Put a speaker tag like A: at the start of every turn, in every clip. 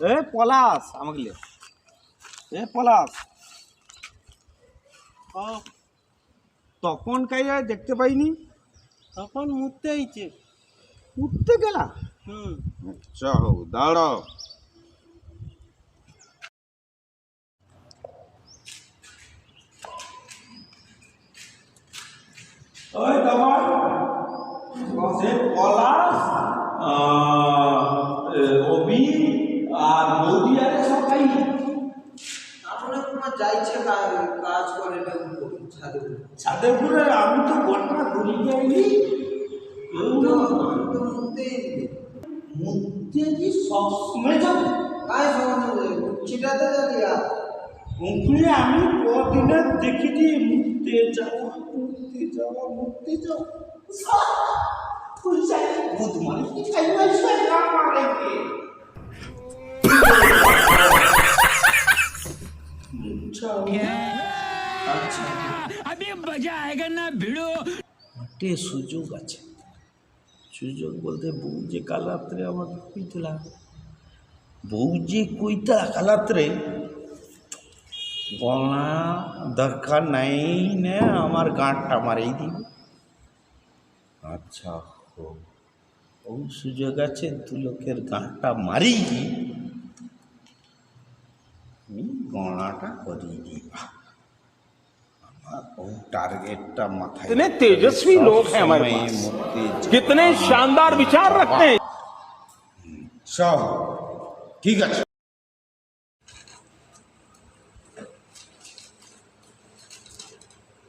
A: এ পলাশ আমাকে লে এ পলাশ তখন কাইয়া দেখতে পাইনি
B: তখন মুততে আইছে
A: উঠতে গেলা আচ্ছা হোক দাঁড়াও ওই তোমার সে পলাশ অভি আর বৌদি আরে সবাই
B: আমরা তোমার যাইছে কাজ করে
A: ছাদেপুরে আমি তো ঘটনা ঘুরি যাইনি মুক্তি সবসময় যাবো
B: চিটাতে যাবি
A: মুখে আমি কদিনে দেখিনি মুক্তি যাওয়া মুক্তি যাওয়া বুধমানি কি খাইবা আচ্ছা
C: अभी मजा आएगा ना भिड़ो
A: সুযোগ আছে সুযোগ বলতে বউ যে কাল রাত্রে আমাকে কইতলা কাল রাত্রে বলা দরকার নাই নে আমার গাঁটটা মারেই দিব আচ্ছা ও সুযোগ আছে দু লোকের গাঁটটা মারি আমি গণাটা করিয়ে দিবা टारगेट माथा
D: कितने तेजस्वी लोग हैं हमारे पास कितने शानदार विचार रखते हैं
A: सब ठीक है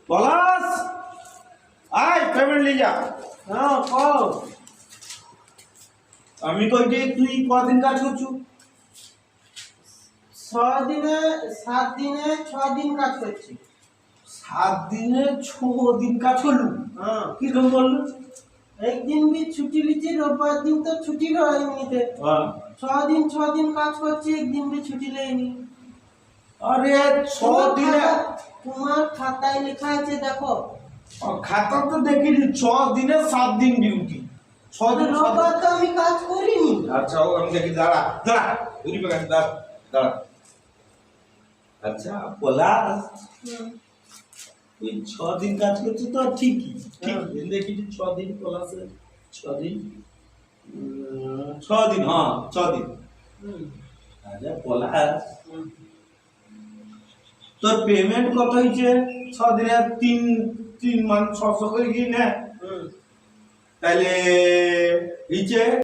A: পলাশ আয় পেমেন্ট নিয়ে যা
B: হ্যাঁ কও
A: আমি কই যে তুই কদিন কাজ করছু
B: 6 দিনে 7 দিনে 6 দিন কাজ করছি
A: 7 দিনে 6 দিন কাজ করলু
B: হ্যাঁ
A: কিরকম বললু
B: একদিন भी ছুটি লিছি রোববার দিন তো ছুটি হয়নি তে
A: হ্যাঁ
B: 6 দিন কাজ করছি একদিন भी ছুটি লেইনি
A: আরে 6 দিনে
B: তোমার খাতায় লেখা আছে দেখো
A: খাতা তো দেখিনি 6 দিনে 7 দিন ডিউটি 6 দিন
B: রোববার তো আমি কাজ করিনি
A: আচ্ছা ও আমি দেখি দাঁড়া ঘুরি বেগান দাঁড়া আচ্ছা পলাশ তুই 6 দিন কাজ করছিস তো ঠিকই ঠিক দেখি 6 দিন পলাশে 6 দিন 6 দিন হ্যাঁ 6 দিন আচ্ছা পলাশ তোর পেমেন্ট কত হয়েছে 6 দিনে 3 মান 600 করে কি না তাহলে হয়েছে